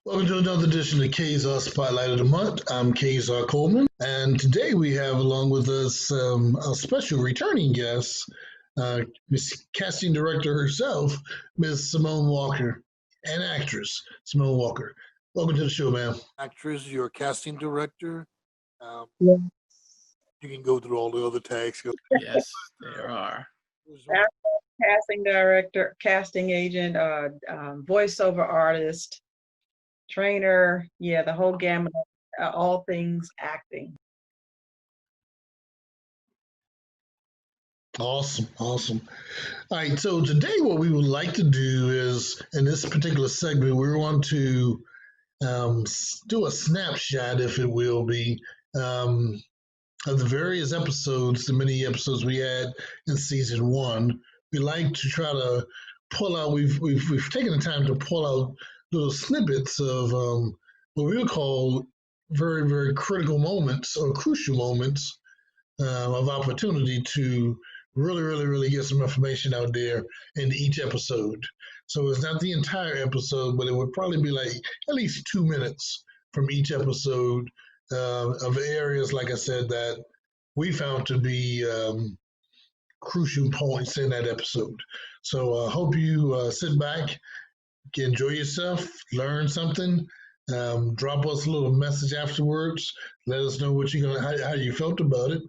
Welcome to another edition of KZAR Spotlight of the Month. I'm KZAR Coleman, and today we have along with us a special returning guest, Miss Casting Director herself, Miss Simone Walker, and actress Simone Walker. Welcome to the show, ma'am. Actress, you're a casting director. Um, Yeah. you can go through all the other tags. Yes, there are. Casting director, casting agent, voiceover artist, trainer. Yeah, the whole gamut of all things acting. Awesome, awesome. All right, so today what we would like to do is, in this particular segment, we want to do a snapshot, if it will be, um, of the various episodes, the many episodes we had in season one. We like to try to pull out. We've taken the time to pull out little snippets of what we would call very critical moments or crucial moments of opportunity to really get some information out there in each episode. So it's not the entire episode, but it would probably be like at least 2 minutes from each episode of areas, like I said, that we found to be crucial points in that episode. So I hope you sit back, enjoy yourself, learn something. Drop us a little message afterwards. Let us know what you're gonna how you felt about it.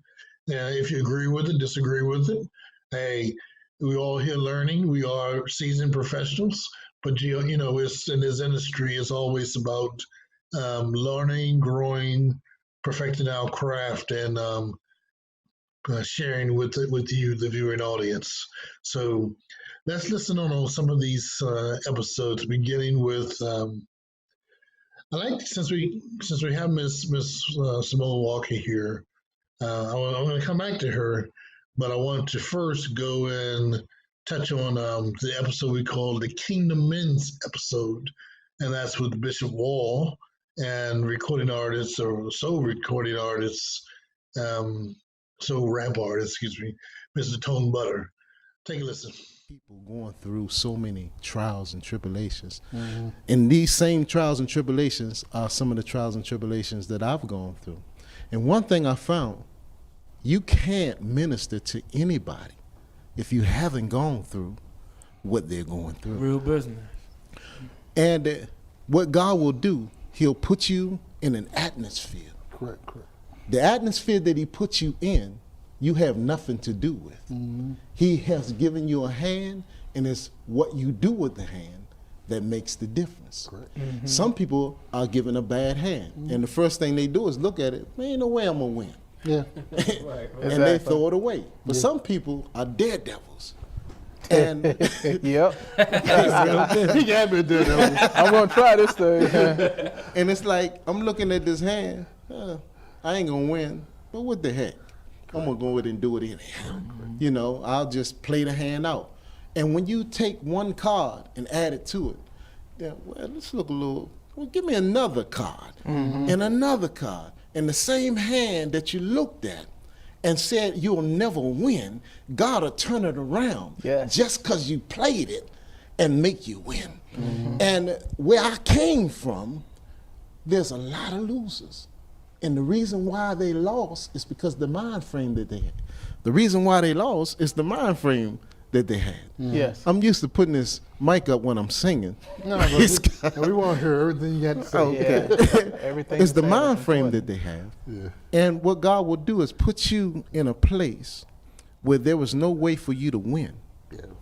If you agree with it, disagree with it. Hey, we all here learning. We are seasoned professionals, but you know, it's in this industry. It's always about learning, growing, perfecting our craft, and sharing with you, the viewing audience. So let's listen on some of these episodes, beginning with. I like since we have Miss Simone Walker here. I'm going to come back to her, but I want to first go and touch on the episode we call the Kingdom Men's episode, and that's with Bishop Wall and recording artists or soul recording artists, soul rap artist, excuse me, Mr. Tone Butter. Take a listen. People going through so many trials and tribulations. Mm-hmm. And these same trials and tribulations are some of the trials and tribulations that I've gone through. And one thing I found, you can't minister to anybody if you haven't gone through what they're going through. Real business. And what God will do, he'll put you in an atmosphere. Correct. The atmosphere that he puts you in, you have nothing to do with. Mm-hmm. He has given you a hand, and it's what you do with the hand that makes the difference. Mm-hmm. Some people are given a bad hand, and the first thing they do is look at it, ain't no way I'm gonna win. Yeah. Right. And they throw it away. But some people are daredevils. And yep. He got me a daredevil. I'm gonna try this thing. And it's like, I'm looking at this hand, I ain't gonna win, but what the heck? I'm gonna go ahead and do it anyhow. You know, I'll just play the hand out. And when you take one card and add it to it, then, well, let's look a little, well, give me another card and another card. And the same hand that you looked at and said you'll never win, God will turn it around just because you played it and make you win. Mm-hmm. And where I came from, there's a lot of losers. And the reason why they lost is because the mind frame that they had. The reason why they lost is the mind frame that they had. Mm. Yes. I'm used to putting this mic up when I'm singing. No, but we want to hear everything you got to say. Okay. Yeah. Everything it's the mind frame that they have. Yeah. And what God will do is put you in a place where there was no way for you to win,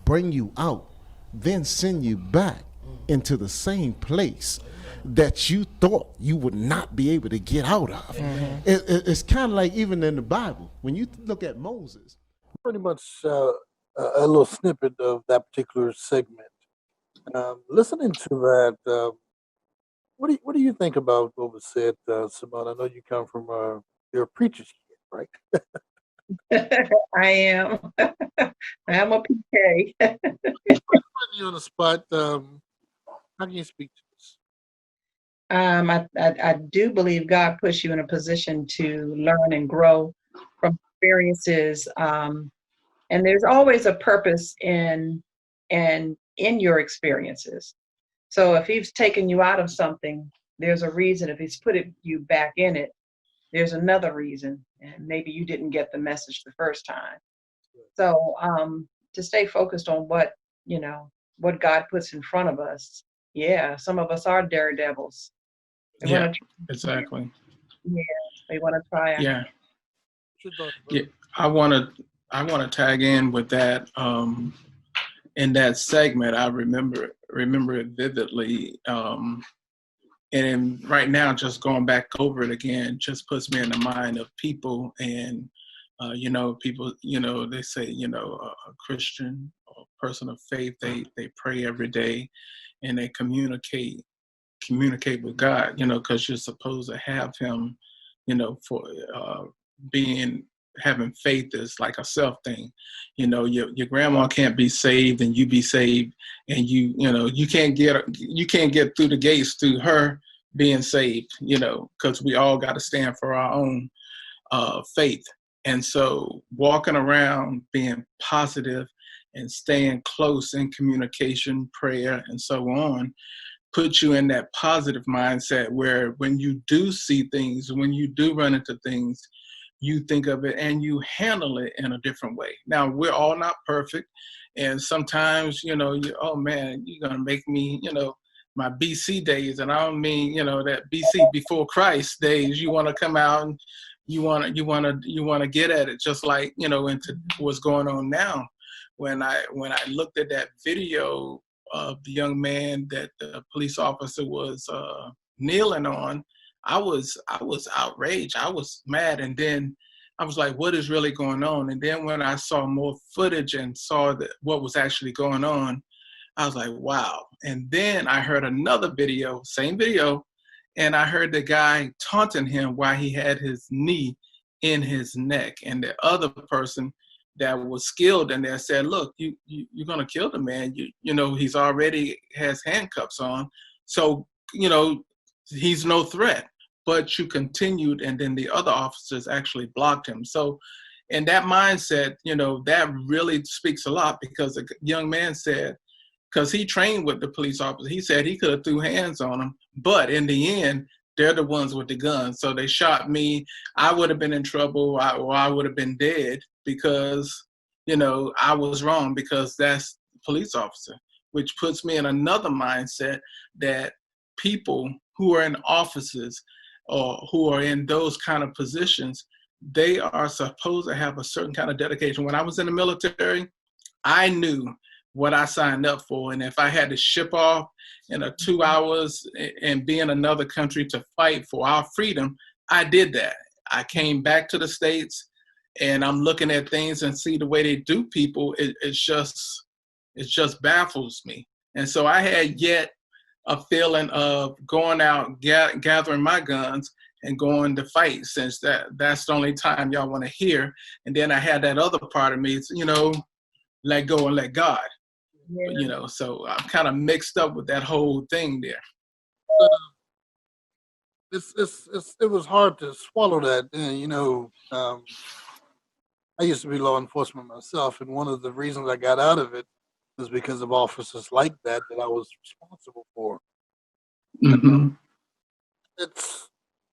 bring you out, then send you back into the same place that you thought you would not be able to get out of. Mm-hmm. It's kind of like even in the Bible, when you look at Moses. Pretty much a little snippet of that particular segment. Listening to that, what do you think about what was said, Simone? I know you come from you're a preacher's kid, right? I am. I'm a PK. Putting you on the spot. How can you speak to this? I do believe God puts you in a position to learn and grow from experiences. And there's always a purpose in your experiences. So if he's taken you out of something, there's a reason. If he's put you back in it, there's another reason. And maybe you didn't get the message the first time. So to stay focused on what, what God puts in front of us. Yeah, some of us are daredevils. Yeah, exactly. Yeah, they want to try. Yeah. Yeah, I want to tag in with that. In that segment, I remember it vividly. And right now, just going back over it again, just puts me in the mind of people. And people, they say, a Christian or person of faith, they pray every day, and they communicate with God, because you're supposed to have Him, for having faith is like a self thing. Your grandma can't be saved and you be saved, and you can't get through the gates through her being saved, because we all got to stand for our own faith. And so walking around being positive and staying close in communication, prayer, and so on, put you in that positive mindset where when you do see things, when you do run into things, you think of it and you handle it in a different way. Now, we're all not perfect. And sometimes, oh man, you're going to make me, my BC days. And I don't mean, that BC before Christ days, you want to come out and you want to get at it, just like, into what's going on now. When I looked at that video of the young man that the police officer was kneeling on, I was outraged. I was mad. And then I was like, what is really going on? And then when I saw more footage and saw what was actually going on, I was like, wow. And then I heard another video, same video, and I heard the guy taunting him while he had his knee in his neck. And the other person that was skilled in there said, look, you're going to kill the man. He's already has handcuffs on. So, he's no threat. But you continued, and then the other officers actually blocked him. So in that mindset, that really speaks a lot, because the young man said, because he trained with the police officer, he said he could have threw hands on him, but in the end, they're the ones with the gun. So they shot me. I would have been in trouble, or I would have been dead, because, I was wrong, because that's the police officer, which puts me in another mindset that people who are in offices or who are in those kind of positions, they are supposed to have a certain kind of dedication. When I was in the military, I knew what I signed up for. And if I had to ship off in 2 hours and be in another country to fight for our freedom, I did that. I came back to the States, and I'm looking at things and see the way they do people. It just baffles me. And so I had yet a feeling of going out, gathering my guns and going to fight, since that's the only time y'all want to hear. And then I had that other part of me, let go and let God. Yeah. So I'm kind of mixed up with that whole thing there. It was hard to swallow that. I used to be law enforcement myself, and one of the reasons I got out of it was because of officers like that I was responsible for. Mm-hmm. It's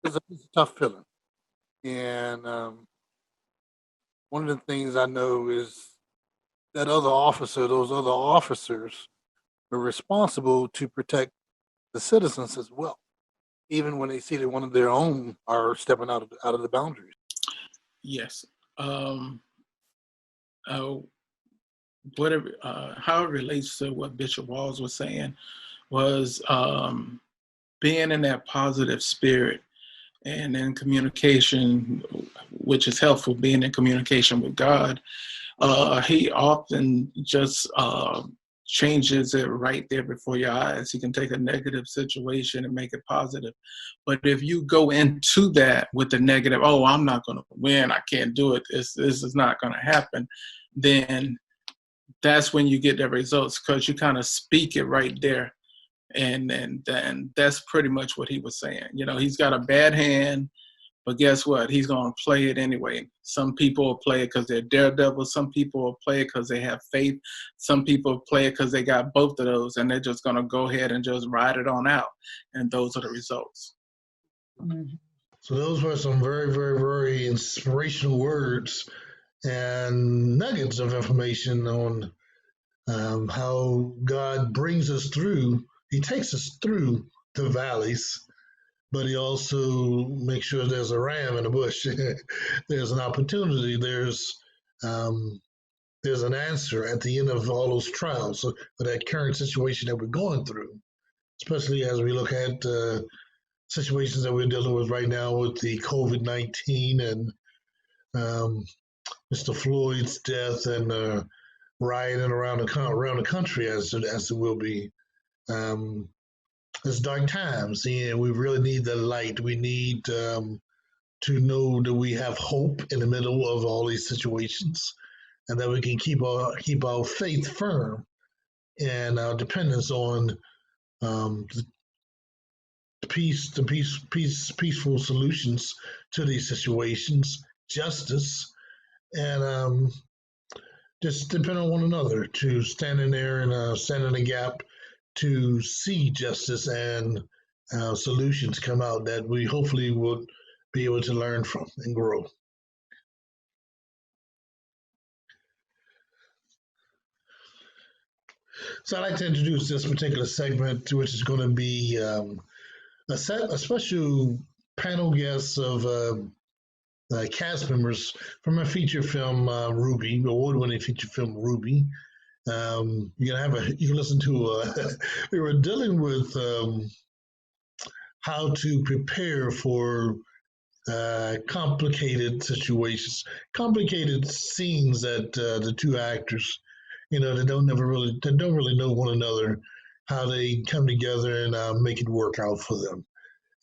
a tough feeling. And one of the things I know is that those other officers are responsible to protect the citizens as well, even when they see that one of their own are stepping out of the boundaries. Yes. Whatever, how it relates to what Bishop Walls was saying was being in that positive spirit and in communication, which is helpful, being in communication with God. He often just changes it right there before your eyes. He can take a negative situation and make it positive. But if you go into that with the negative, oh, I'm not going to win, I can't do it, this is not going to happen, then that's when you get the results, because you kind of speak it right there. And that's pretty much what he was saying. He's got a bad hand, But guess what? He's going to play it anyway. Some people will play it because they're daredevils. Some people will play it because they have faith. Some people play it because they got both of those, and they're just going to go ahead and just ride it on out. And those are the results. So those were some very, very, very inspirational words and nuggets of information on how God brings us through. He takes us through the valleys, but he also makes sure there's a ram in the bush. There's an opportunity. There's an answer at the end of all those trials for that current situation that we're going through, especially as we look at situations that we're dealing with right now with the COVID-19 and Mr. Floyd's death and rioting around the country as it will be. It's dark times, and we really need the light. We need to know that we have hope in the middle of all these situations, and that we can keep our faith firm and our dependence on the peaceful solutions to these situations, justice, and just depend on one another to stand in there and stand in the gap to see justice and solutions come out that we hopefully will be able to learn from and grow. So I'd like to introduce this particular segment, which is going to be a special panel guest of cast members from a feature film, Ruby, award-winning feature film, Ruby. You can listen to. We were dealing with how to prepare for complicated situations, complicated scenes that the two actors, they don't really know one another, how they come together and make it work out for them.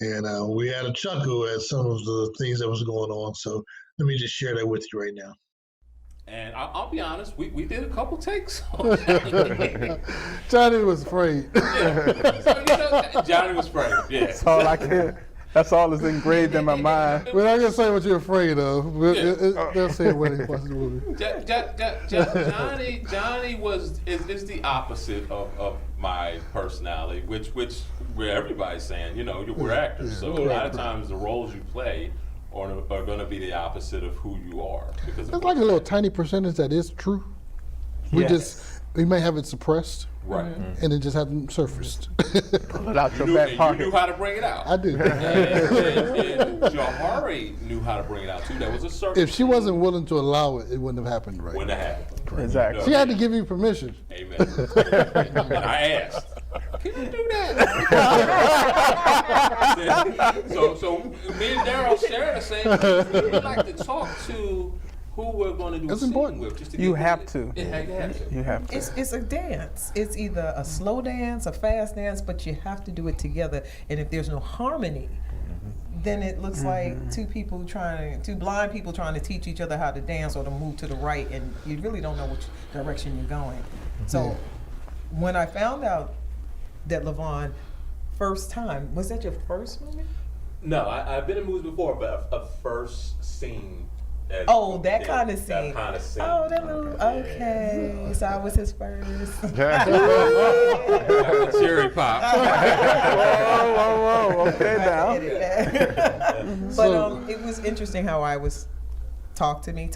And we had a chuckle at some of the things that was going on. So let me just share that with you right now. And I'll be honest, we did a couple takes. Johnny was afraid. Yeah. So, Johnny was afraid. Yeah. That's all I can. That's all that's engraved in my mind. We're not gonna say what you're afraid of. They'll say it when they watch the movie. Johnny is the opposite of my personality, which where everybody's saying, we're actors, so a lot of times the roles you play are going to be the opposite of who you are. Because it's like a little tiny percentage that is true. We may have it suppressed. Right. And it just hasn't surfaced. Pull it out your back pocket. You knew how to bring it out. I do. And Jahari knew how to bring it out too. That was a circus. If she wasn't willing to allow it, it wouldn't have happened, right? Wouldn't have happened. Right. Exactly. She had to give you permission. Amen. And I asked, can you do that? so me and Daryl shared the same. We like to talk to who we're going to do That's a scene important. with. Just to You get have to. You have to. You have to. It's a dance. It's either a slow dance, a fast dance, but you have to do it together. And if there's no harmony, then it looks like two blind people trying to teach each other how to dance or to move to the right, and you really don't know which direction you're going. So when I found out that LaVon, first time, was that your first movie? No, I've been in movies before, but a first scene. That kind of scene. That kind of scene. Oh, that little, okay. So I was his first. Cherry pop. Whoa, okay now. But it was interesting how I was, talk to me.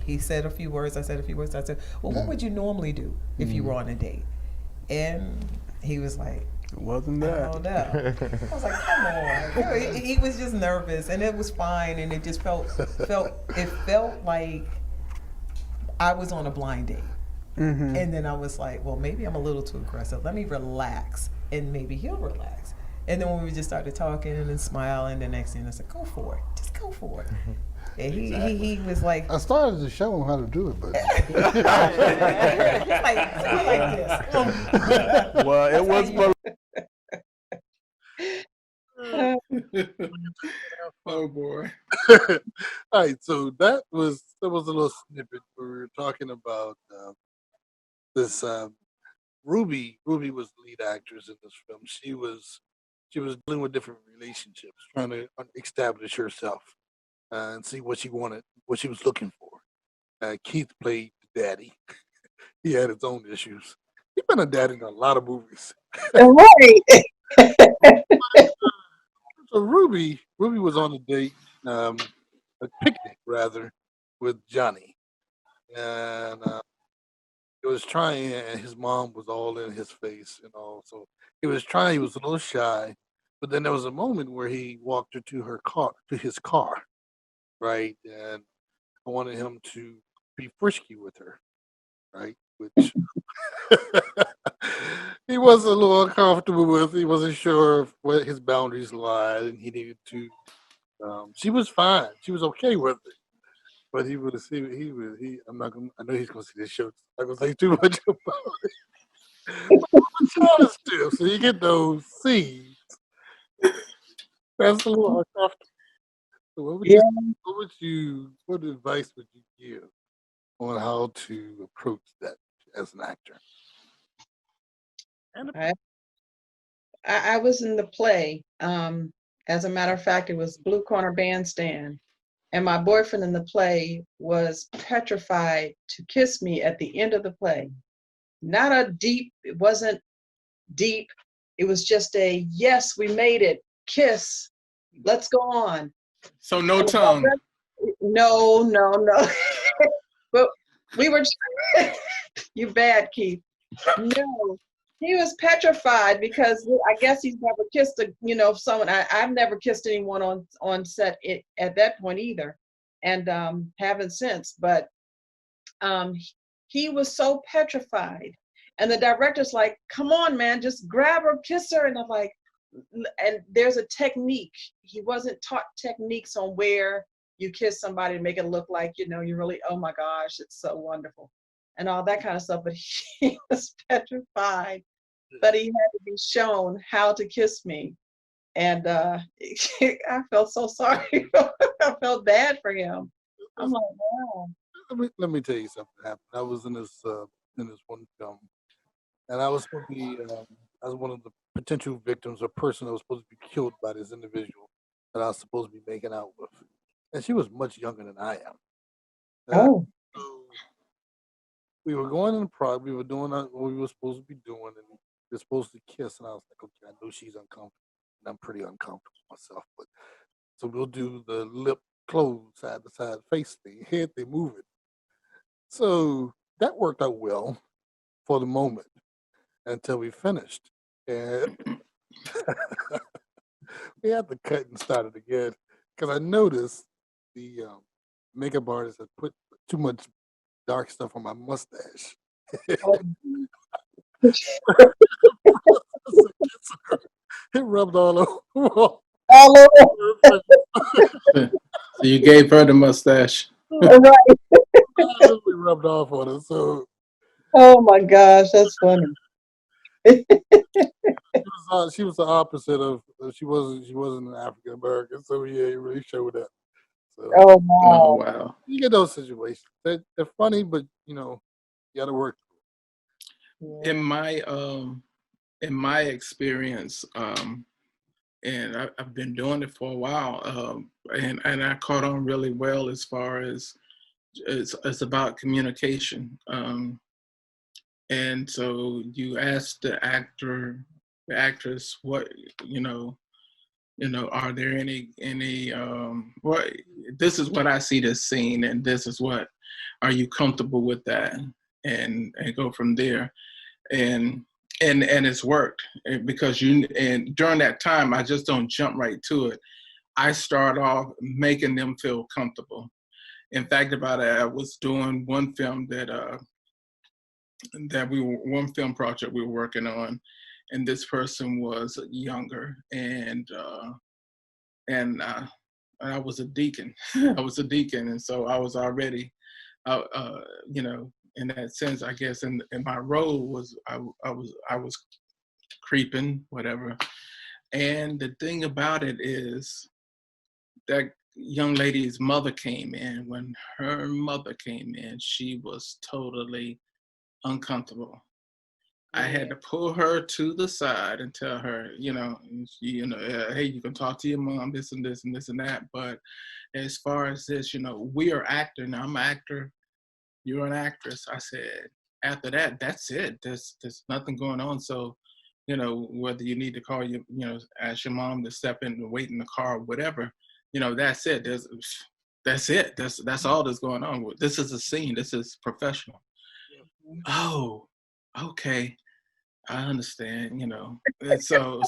He said a few words, I said a few words. I said, well, what would you normally do if you were on a date? And he was like, It wasn't that. Oh, no. I was like, come on. He was just nervous, and it was fine, and it just felt like I was on a blind date. Mm-hmm. And then I was like, well, maybe I'm a little too aggressive. Let me relax, and maybe he'll relax. And then when we just started talking and then smiling, the next thing I said, go for it. Just go for it. And he was like, I started to show him how to do it, but like this. Well, it was. Oh boy. All right, so that was a little snippet where we were talking about this Ruby. Ruby was the lead actress in this film. She was she was dealing with different relationships, trying to establish herself and see what she wanted, what she was looking for. Keith played the daddy. He had his own issues. He's been a daddy in a lot of movies. Right. So Ruby was on a date, a picnic rather, with Johnny, and he was trying, and his mom was all in his face and all. So he was trying. He was a little shy, but then there was a moment where he walked her to her car, to his car, right, and I wanted him to be frisky with her, right, which he was a little uncomfortable with. He wasn't sure of where his boundaries lied, and he needed to. She was fine. She was okay with it. But he was, he was, he. I'm not gonna. I know he's gonna see this show. I'm not gonna say too much about it. But honest still, so you get those seeds. That's a little uncomfortable. So Yeah. what advice would you give on how to approach that as an actor? And I was in the play. As a matter of fact, it was Blue Corner Bandstand. And my boyfriend in the play was petrified to kiss me at the end of the play. Not a deep, it wasn't deep. It was just a, yes, we made it, kiss, let's go on. So no tongue. No. But we were, you bad, Keith. No, he was petrified because I guess he's never kissed someone. I've never kissed anyone on set at that point either, and haven't since. But he was so petrified, and the director's like, "Come on, man, just grab her, kiss her," and I'm like, and there's a technique. He wasn't taught techniques on where you kiss somebody and make it look like you really, oh my gosh, it's so wonderful, and all that kind of stuff. But he was petrified. But he had to be shown how to kiss me. And I felt so sorry. I felt bad for him. I'm like, wow. let me tell you something happened. I was in this one film, and I was supposed to be I was one of the potential victims, a person that was supposed to be killed by this individual that I was supposed to be making out with, and she was much younger than I am. Oh. So we were going in the we were doing what we were supposed to be doing, and we were supposed to kiss, and I was like, okay, I know she's uncomfortable, and I'm pretty uncomfortable myself, but so we'll do the lip closed side to side face thing, head they move it. So that worked out well for the moment until we finished, and we had to cut and start it again because I noticed the makeup artist had put too much dark stuff on my mustache. It rubbed all over. So you gave her the mustache. Right. We rubbed off on it. So Oh my gosh, that's funny. she was the opposite of she wasn't an African American. So yeah, it really showed that. So Oh Oh wow. wow. you get those situations. They're funny, but you got to work. In my experience, and I've been doing it for a while, and I caught on really well as far as it's about communication. And so you ask the actress, what are there any what this is what I see this scene, and this is what, are you comfortable with that, and go from there, and it's worked because and during that time I just don't jump right to it. I start off making them feel comfortable. In fact, about it, I was doing one film one film project we were working on, and this person was younger, and I was a deacon. I was a deacon, and so I was already, in that sense, I guess, in my role was I was creeping, whatever. And the thing about it is that young lady's mother came in. When her mother came in, she was totally uncomfortable. I had to pull her to the side and tell her, hey, you can talk to your mom, this and this and this and that. But as far as this, we are actor. Now I'm an actor. You're an actress. I said, after that, that's it. There's nothing going on. So, whether you need to call ask your mom to step in and wait in the car or whatever, that's it. That's it. That's all that's going on. This is a scene. This is professional. Oh, okay. I understand, And so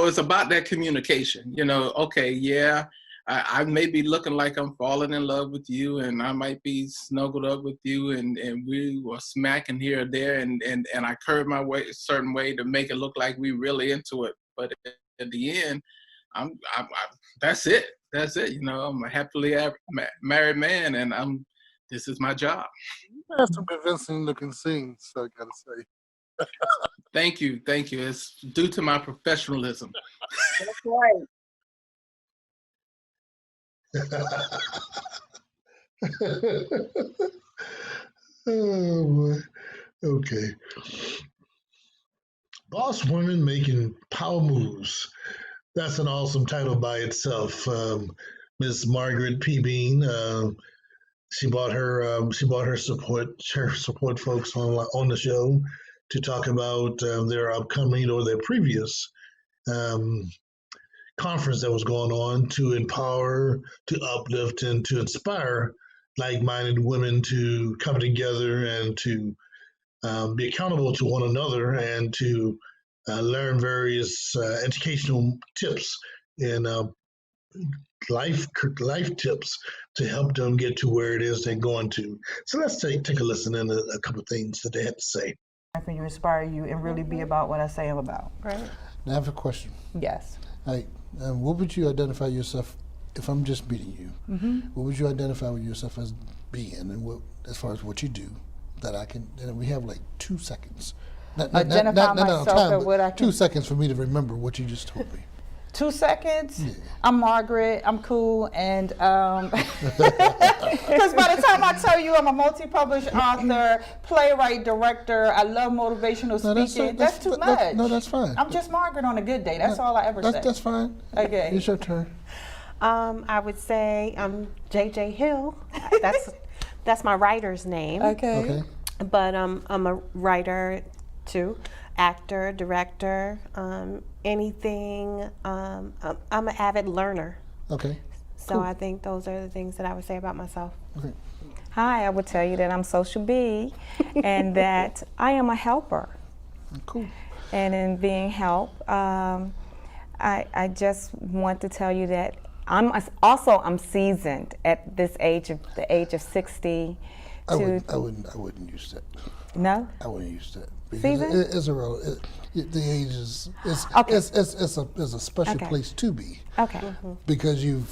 it's about that communication, okay, yeah, I may be looking like I'm falling in love with you, and I might be snuggled up with you, and we were smacking here or there, and I curved my way a certain way to make it look like we really into it. But at the end, I'm that's it. I'm a happily married man, and this is my job. You have some convincing looking scenes, I gotta say. Thank you. It's due to my professionalism. That's right. Oh boy. Okay. Boss Women Making Power Moves. That's an awesome title by itself. Miss Margaret P. Bean. She brought her support folks on the show to talk about their upcoming or their previous conference that was going on to empower, to uplift, and to inspire like-minded women to come together and to be accountable to one another and to learn various educational tips and life tips to help them get to where it is they're going to. So let's take a listen in a couple of things that they had to say. For you, inspire you, and really be about what I say I'm about. Right. Now I have a question. Yes. What would you identify yourself, if I'm just meeting you, what would you identify with yourself as being, and as far as what you do, that I can, and we have like 2 seconds. Identify myself and what I can. 2 seconds for me to remember what you just told me. 2 seconds? Yeah. I'm Margaret, I'm cool, and because by the time I tell you I'm a multi-published author, playwright, director, I love motivational speaking, that's too much. No, that's fine. I'm just Margaret on a good day, that's all I ever say. That's fine. Okay. It's your turn. I would say I'm JJ Hill. That's my writer's name. Okay. But I'm a writer too, actor, director, anything. I'm an avid learner. Okay. So cool. I think those are the things that I would say about myself. Okay. Hi, I would tell you that I'm Social B and that I am a helper. Cool. And in being help, I just want to tell you that I'm seasoned at this age of 60. I wouldn't use that. No? I wouldn't use that. Seasoned? The age is okay. it's a special place to be. Okay. Because you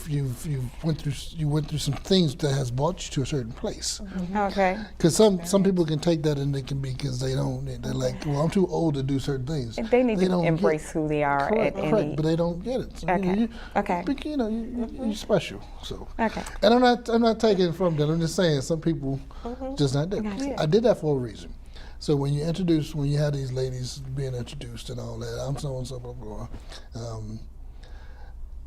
went through some things that has brought you to a certain place. Okay. Because some people can take that and they can be, because they're like, well, I'm too old to do certain things. They need to embrace who they are. Correct, but they don't get it. So, okay. You're special. So. Okay. And I'm not taking it from that. I'm just saying some people just not there. Gotcha. I did that for a reason. So when you had these ladies being introduced and all that, I'm so and so, blah, blah, blah.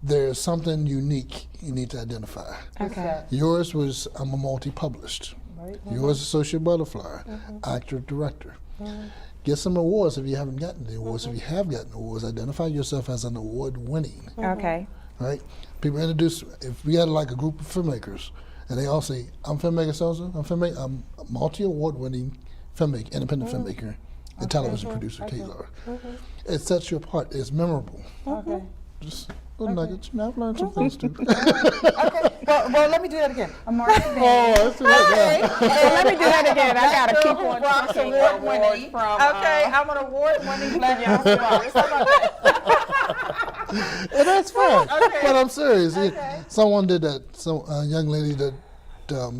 There's something unique you need to identify. Okay. Yours was, I'm a multi-published. Right. Yours is Social Butterfly, actor, director. Get some awards if you haven't gotten the awards. If you have gotten awards, identify yourself as an award-winning. Okay. Right? People introduce, if we had like a group of filmmakers, and they all say, I'm filmmaker so-and-so, I'm a multi-award-winning filmmaker, independent filmmaker, and television producer, Taylor. It sets you apart. It's memorable. Okay. Just little nuggets. I've learned some things too. Okay. Well, let me do that again. I'm Margaret. That's right. Let me do that again. I gotta keep on talking. Award-winning. Okay, I'm an award-winning black young star. How about that? And that's fine. Okay. But I'm serious. Okay. Someone did that. A young lady that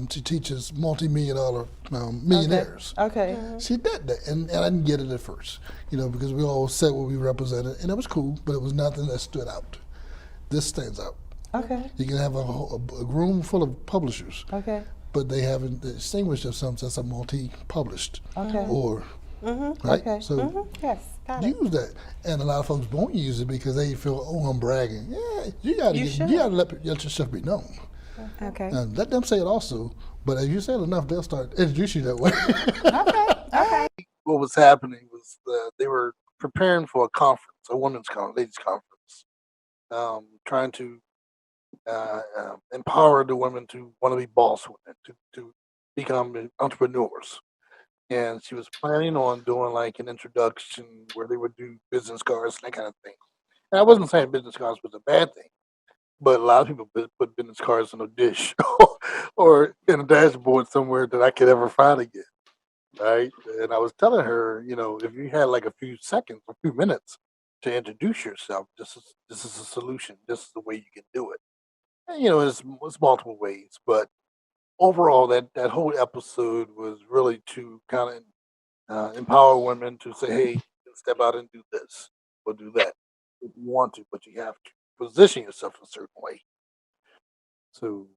she teaches multi-million-dollar millionaires. Okay. She did that, and I didn't get it at first, because we all said what we represented, and it was cool, but it was nothing that stood out. This stands out. Okay. You can have a room full of publishers, Okay. but they haven't distinguished themselves as a multi-published. Okay. Or, Mm-hmm. right? Okay. So Mm-hmm. Yes. Got it. use that. And a lot of folks won't use it because they feel, oh, I'm bragging. Yeah, you gotta let yourself be known. Okay. Let them say it also, but if you say it enough, they'll start introduce you that way. Okay. What was happening was they were preparing for a conference, a women's conference, ladies' conference, trying to empower the women to want to be boss women, to become entrepreneurs. And she was planning on doing like an introduction where they would do business cards and that kind of thing. And I wasn't saying business cards was a bad thing, but a lot of people put business cards in a dish or in a dashboard somewhere that I could ever find again. Right. And I was telling her, if you had like a few seconds, a few minutes to introduce yourself, this is a solution. This is the way you can do it. And, it's multiple ways, but overall, that whole episode was really to kind of empower women to say, hey, you can step out and do this or do that if you want to, but you have to position yourself a certain way. So,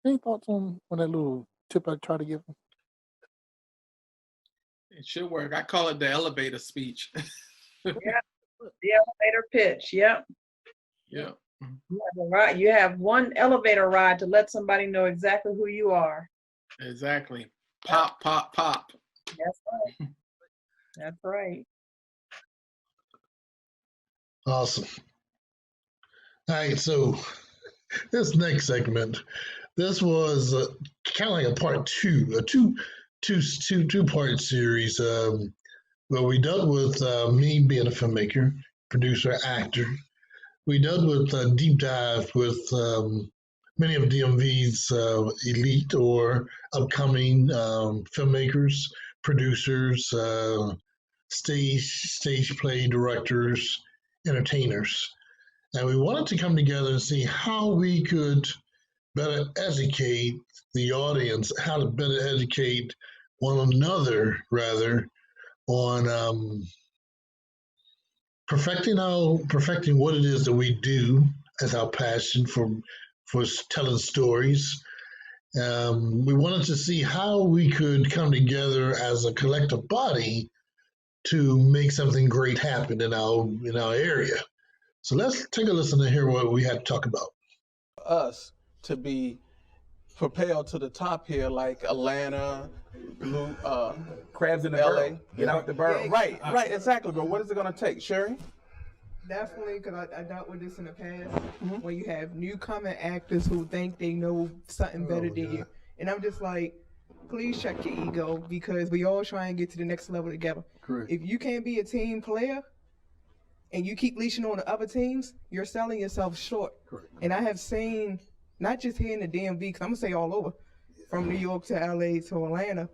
any thoughts on that little tip I tried to give them? It should work. I call it the elevator speech. Yeah, the elevator pitch. Yep. Yeah. You have one elevator ride to let somebody know exactly who you are. Exactly. Pop, pop, pop. That's right. That's right. Awesome. All right, so this next segment, this was kind of like a part two, a two-part series where we dealt with me being a filmmaker, producer, actor. We dealt with a deep dive with many of DMV's elite or upcoming filmmakers, producers, stage play directors, entertainers. And we wanted to come together and see how we could better educate the audience, how to better educate one another, rather, on perfecting what it is that we do as our passion for telling stories. We wanted to see how we could come together as a collective body to make something great happen in our area. So let's take a listen and hear what we had to talk about. Us to be propelled to the top here, like Atlanta, crabs in the LA. barrel. Get out the barrel. Right, exactly. But what is it going to take, Sherry? Definitely, because I dealt with this in the past, when you have newcomer actors who think they know something better than you. And I'm just like, please check your ego, because we all try and get to the next level together. Correct. If you can't be a team player and you keep leashing on the other teams, you're selling yourself short. Correct. And I have seen, not just here in the DMV, because I'm going to say all over, from New York to LA to Atlanta,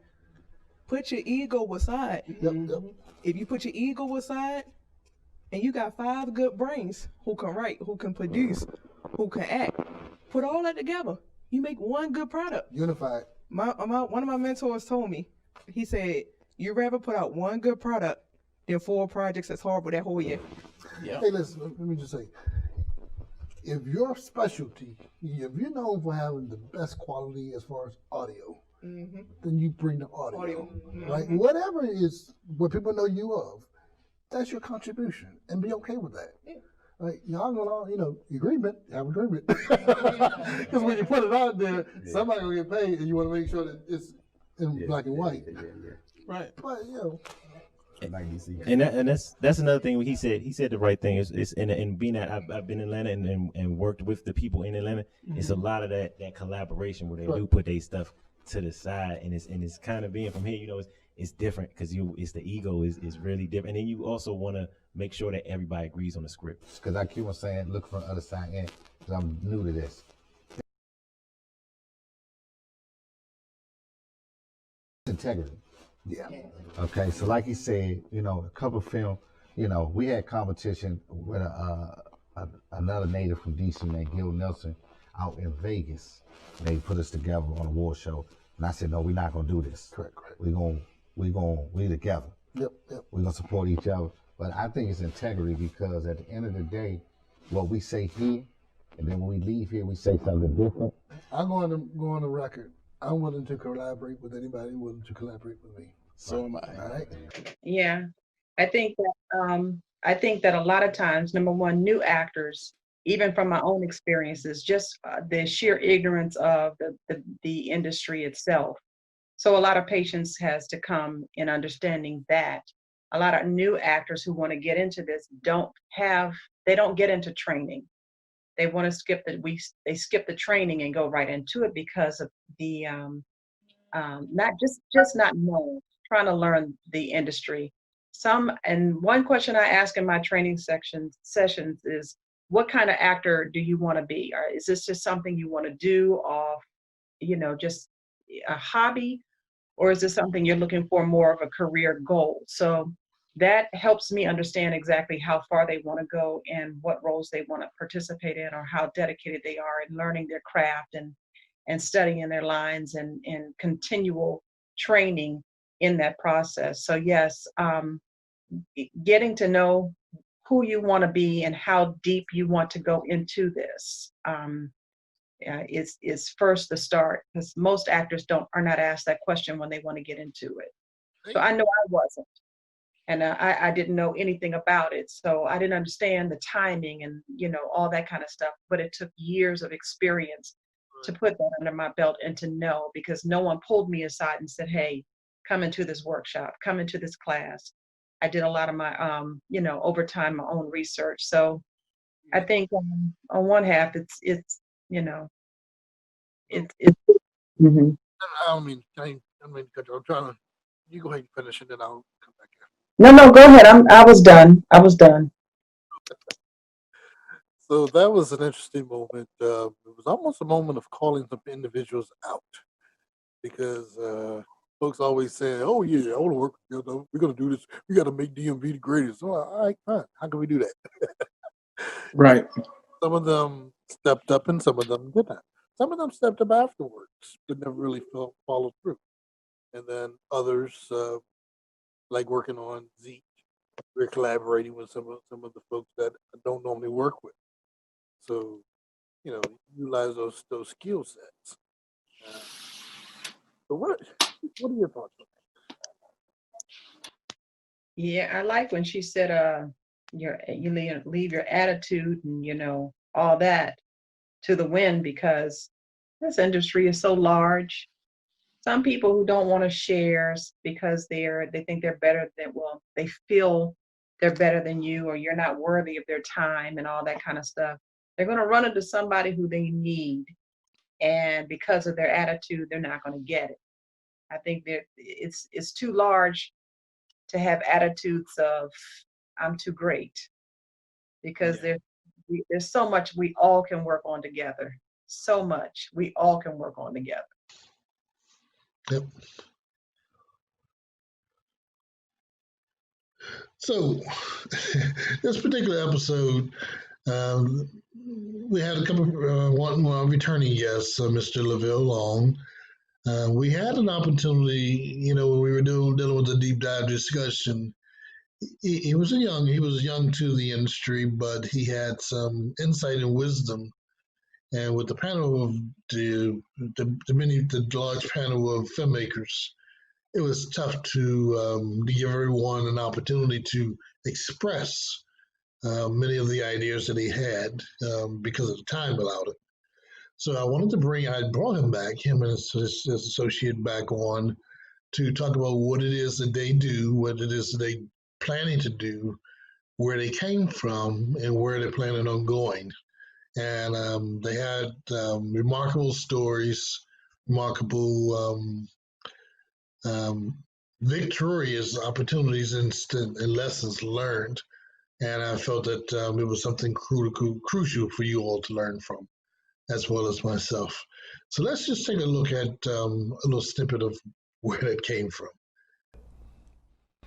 put your ego aside. Yep. If you put your ego aside, and you got 5 good brains who can write, who can produce, who can act, put all that together, you make one good product. Unified. One of my mentors told me, he said, you'd rather put out one good product than 4 projects that's horrible that whole year. Yeah. Hey, listen, let me just say, if your specialty, if you're known for having the best quality as far as audio, then you bring the audio. Right? Whatever it is, what people know you of, that's your contribution, and be okay with that. Yeah. Right? Y'all gonna, agreement, have agreement. Because when you put it out there, somebody will get paid, and you want to make sure that it's in black and white. Right. But And that's another thing. He said the right thing. Is and being that I've been in Atlanta and worked with the people in Atlanta, it's a lot of that collaboration where they do put their stuff to the side, and it's kind of being from here, it's different because it's the ego is really different, and then you also want to make sure that everybody agrees on the script. Because I keep on saying, look from the other side in, because I'm new to this. Integrity. Yeah. Okay, so like he said, a couple film, we had competition with another native from DC named Gil Nelson out in Vegas. They put us together on a war show, and I said, no, we're not gonna do this. Correct. We together. Yep. We're gonna support each other. But I think it's integrity, because at the end of the day, what we say here, and then when we leave here, we say something different. I'm going to go on the record I'm willing to collaborate with anybody willing to collaborate with me. So am I. All right. Yeah, I think that a lot of times, number one, new actors, even from my own experiences, just the sheer ignorance of the industry itself. So a lot of patience has to come in understanding that. A lot of new actors who want to get into this they don't get into training. They want to they skip the training and go right into it because of the not just not knowing, trying to learn the industry. And one question I ask in my training sessions is, what kind of actor do you want to be? Or is this just something you want to do off, just a hobby? Or is this something you're looking for more of a career goal? So that helps me understand exactly how far they want to go and what roles they want to participate in, or how dedicated they are in learning their craft and studying their lines and continual training in that process. So yes, getting to know who you want to be and how deep you want to go into this is first the start, because most actors are not asked that question when they want to get into it. So I know I wasn't, and I didn't know anything about it, so I didn't understand the timing and all that kind of stuff. But it took years of experience to put that under my belt and to know, because no one pulled me aside and said, "Hey, come into this workshop, come into this class." I did a lot of my over time, my own research. So I think on one half it's mhm. I don't mean to cut you. I'm trying to. You go ahead and finish, and then I'll come back here. No, go ahead. I was done. So that was an interesting moment. It was almost a moment of calling some individuals out, because folks always say, "Oh yeah, I want to work together. We're gonna do this. We got to make DMV the greatest." So, all right, fine. How can we do that? Right. Some of them stepped up, and some of them did not. Some of them stepped up afterwards, but never really followed through. And then others, like working on Zeke, we're collaborating with some of the folks that I don't normally work with. So, utilize those skill sets. So what are your thoughts on Yeah, I like when she said, you leave your attitude and all that to the wind, because this industry is so large. Some people who don't want to share because they think they're better than, well, they feel they're better than you, or you're not worthy of their time and all that kind of stuff. They're going to run into somebody who they need, and because of their attitude, they're not going to get it. I think that it's too large to have attitudes of "I'm too great," because there's so much we all can work on together. So much we all can work on together. Yep. So, this particular episode, we had a couple one returning guests, Mr. LaVille Long. We had an opportunity, when we were dealing with the deep dive discussion. He was young to the industry, but he had some insight and wisdom. And with the panel of the large panel of filmmakers, it was tough to give everyone an opportunity to express many of the ideas that he had because of the time allowed it. So I brought him back, him and his associate back on, to talk about what it is that they do, what it is that they planning to do, where they came from, and where they're planning on going. And they had remarkable stories, remarkable victorious opportunities and lessons learned. And I felt that it was something crucial for you all to learn from, as well as myself. So let's just take a look at a little snippet of where that came from.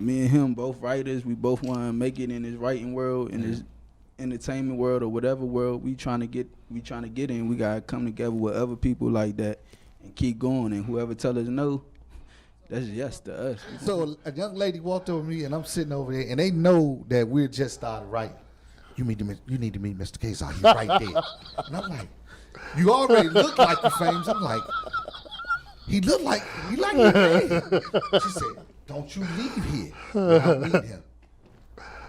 Me and him, both writers, we both want to make it in this writing world, in this entertainment world, or whatever world we trying to get in. We gotta come together with other people like that and keep going. And whoever tell us no, that's yes to us. So a young lady walked over me, and I'm sitting over there, and they know that we're just started writing. You need to meet Mr. Kazar. He's right there. And I'm like, you already look like you're famous. I'm like, he looked like he ran. She said, "Don't you leave here without meeting him."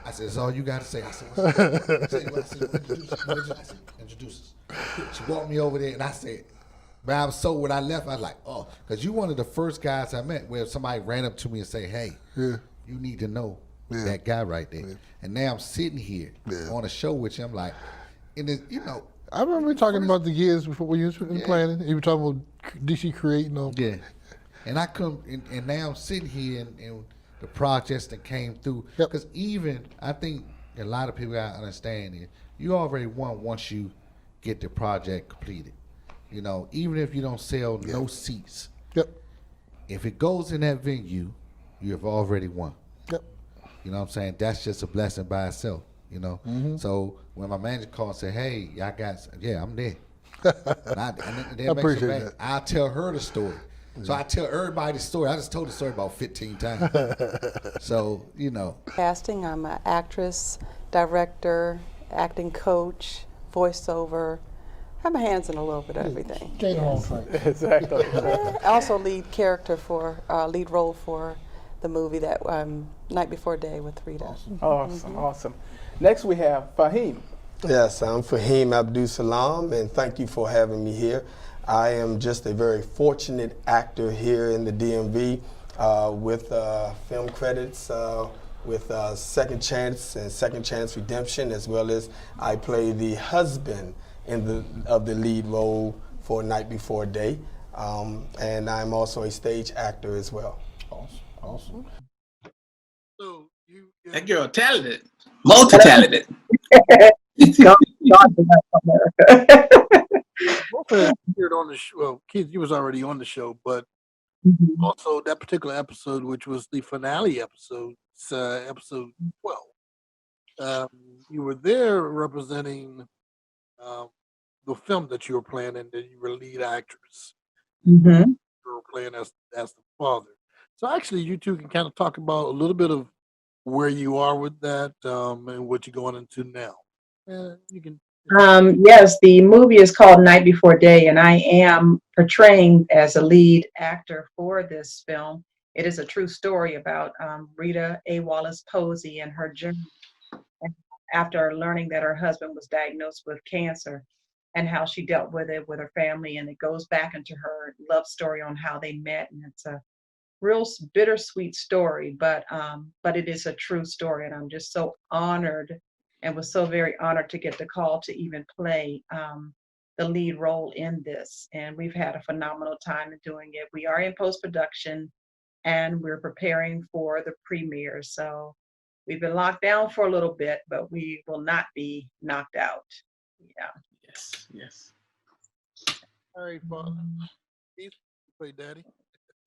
I said, "That's all you got to say." I said, "What's that?" I said, "Introduce us." She walked me over there, and I said, "Man, when I left, I was like, oh, because you one of the first guys I met where somebody ran up to me and say, hey, you need to know that guy right there." Yeah. And now I'm sitting here on a show with you. I'm like, and it, you know. I remember talking about the years before when you was planning. You were talking about DC creating all. Yeah. And I come, and now I'm sitting here and the projects that came through. Because even, I think a lot of people gotta understand it, you already won once you get the project completed. You know, even if you don't sell no seats, if it goes in that venue, you have already won. You know what I'm saying? That's just a blessing by itself, you know? So when my manager called and said, hey, y'all got, I'm there. I appreciate that. I'll tell her the story. So I tell everybody the story. I just told the story about 15 times. So, you know. Casting, I'm an actress, director, acting coach, voiceover. I have my hands in a little bit of everything. Exactly. I also lead role for the movie that Night Before Day with Rita. Awesome. Next we have Fahim. Yes, I'm Fahim Abdul Salam, and thank you for having me here. I am just a very fortunate actor here in the DMV with film credits with Second Chance and Second Chance Redemption, as well as I play the husband of the lead role for Night Before Day, and I'm also a stage actor as well. Awesome. So that girl talented, multi-talented. Both of them appeared on the show. Well, Keith, you was already on the show, but also that particular episode, which was the finale episode, episode 12. You were there representing the film that you were playing, and then you were lead actress. You were playing as the father. So actually, you two can kind of talk about a little bit of where you are with that and what you're going into now. You can. Yes, the movie is called Night Before Day, and I am portraying as a lead actor for this film. It is a true story about Rita A. Wallace Posey and her journey after learning that her husband was diagnosed with cancer, and how she dealt with it with her family. And it goes back into her love story on how they met, and it's a real bittersweet story, but it is a true story, and I'm just so honored and was so very honored to get the call to even play the lead role in this. And we've had a phenomenal time in doing it. We are in post-production, and we're preparing for the premiere. So we've been locked down for a little bit, but we will not be knocked out. Yeah. Yes. All right, Father. Keith, you play Daddy.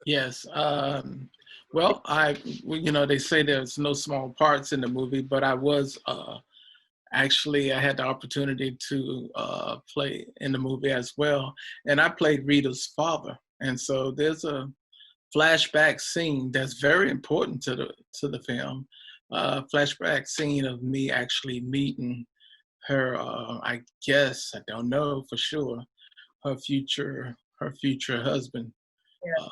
Yes. Well, they say there's no small parts in the movie, but I was actually, I had the opportunity to play in the movie as well, and I played Rita's father. And so there's a flashback scene that's very important to the film. Flashback scene of me actually meeting her. I guess, I don't know for sure, her future husband. Yeah.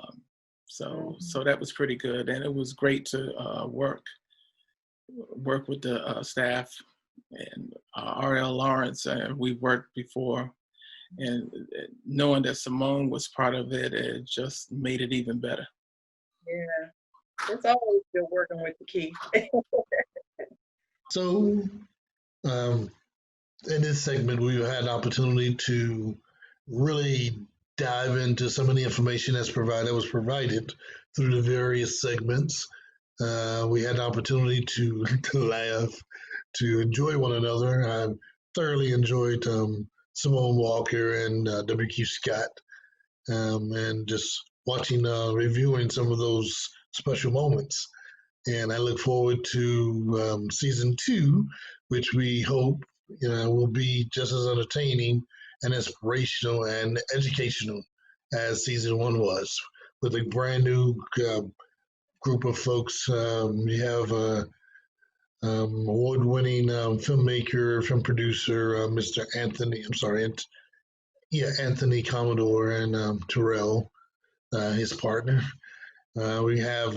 So that was pretty good, and it was great to work with the staff and R.L. Lawrence. We worked before, and knowing that Simone was part of it, it just made it even better. Yeah, it's always good working with the Keith. So, in this segment, we had an opportunity to really dive into some of the information that was provided through the various segments. We had an opportunity to laugh, to enjoy one another. I thoroughly enjoyed Simone Walker and W.Q. Scott, and just watching, reviewing some of those special moments. And I look forward to season 2, which we hope will be just as entertaining and inspirational and educational as season 1 was, with a brand new group of folks. You have award-winning filmmaker, film producer, Mr. Anthony Commodore, and Terrell. his partner. We have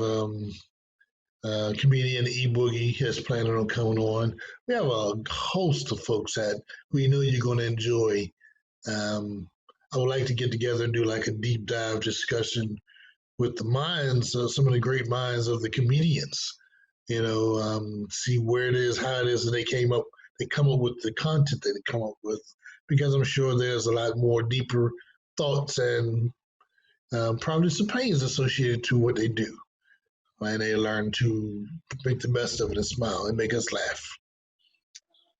comedian E Boogie is planning on coming on. We have a host of folks that we know you're going to enjoy. I would like to get together and do like a deep dive discussion with the minds, some of the great minds of the comedians. You know, see where it is, how it is that they come up with the content that they come up with, because I'm sure there's a lot more deeper thoughts and probably some pains associated to what they do. And they learn to make the best of it and smile and make us laugh.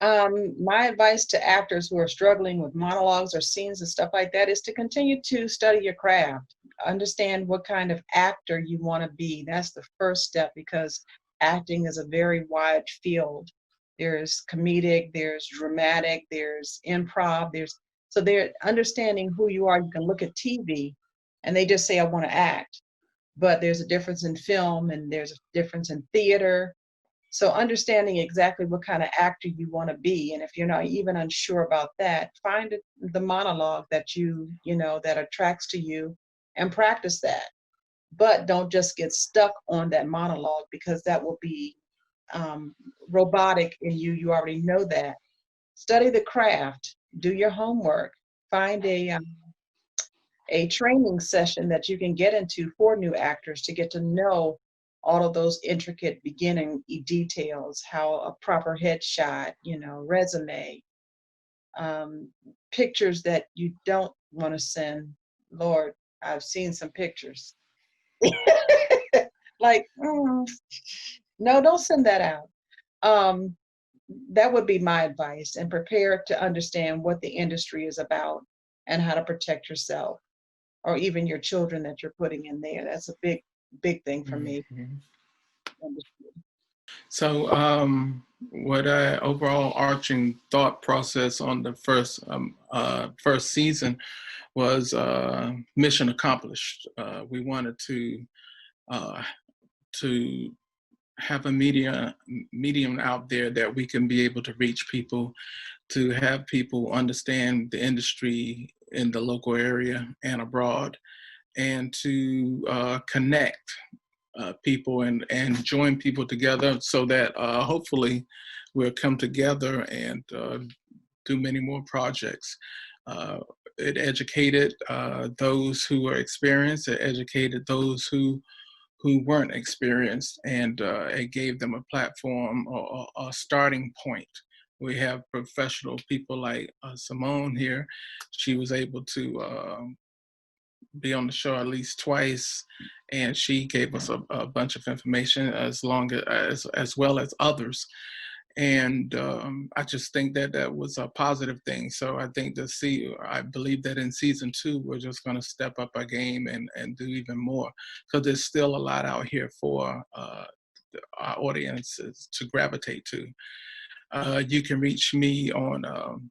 My advice to actors who are struggling with monologues or scenes and stuff like that is to continue to study your craft. Understand what kind of actor you want to be. That's the first step, because acting is a very wide field. There's comedic, there's dramatic, there's improv, so they're understanding who you are. You can look at TV and they just say, I want to act. But there's a difference in film and there's a difference in theater. So understanding exactly what kind of actor you want to be, and if you're not even unsure about that, find the monologue that that attracts to you and practice that. But don't just get stuck on that monologue, because that will be robotic in you. You already know that. Study the craft, do your homework, find a training session that you can get into for new actors to get to know all of those intricate beginning details, how a proper headshot, resume, pictures that you don't want to send. Lord, I've seen some pictures. Like, no, don't send that out. That would be my advice, and prepare to understand what the industry is about and how to protect yourself, or even your children that you're putting in there. That's a big thing for me. So what I overall arching thought process on the first season was mission accomplished. We wanted to have a medium out there that we can be able to reach people, to have people understand the industry in the local area and abroad, and to connect people and join people together, so that hopefully we'll come together and do many more projects. It educated those who are experienced, it educated those who weren't experienced, and it gave them a platform or a starting point. We have professional people like Simone here. She was able to be on the show at least twice, and she gave us a bunch of information as well as others. And I just think that was a positive thing. So I think I believe that in season 2, we're just going to step up our game and do even more, because there's still a lot out here for our audiences to gravitate to. You can reach me on,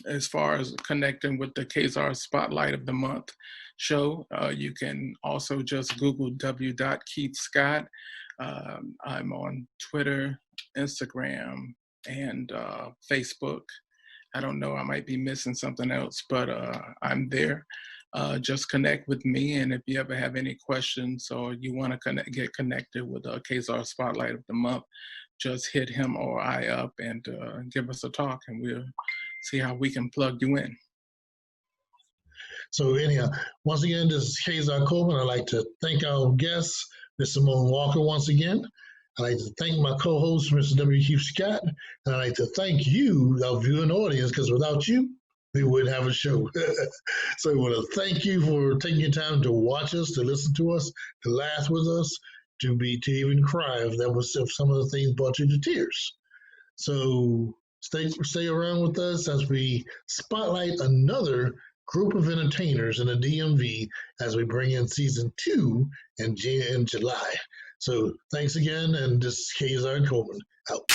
as far as connecting with the ZARR'S Spotlight of the Month show, you can also just Google w.keithscott. I'm on Twitter, Instagram, and Facebook. I don't know, I might be missing something else, but I'm there. Just connect with me, and if you ever have any questions or you want to get connected with ZARR'S Spotlight of the Month, just hit him or I up and give us a talk, and we'll see how we can plug you in. So anyhow, once again, this is Kazar Coleman. I'd like to thank our guests, Ms. Simone Walker, once again. I'd like to thank my co-host, Mr. W. Keith Scott. And I'd like to thank you, our viewing audience, because without you, we wouldn't have a show. So I want to thank you for taking your time to watch us, to listen to us, to laugh with us, to even cry if some of the things brought you to tears. So stay around with us as we spotlight another group of entertainers in the DMV as we bring in season 2 in July. So thanks again, and this is Kazar Coleman out.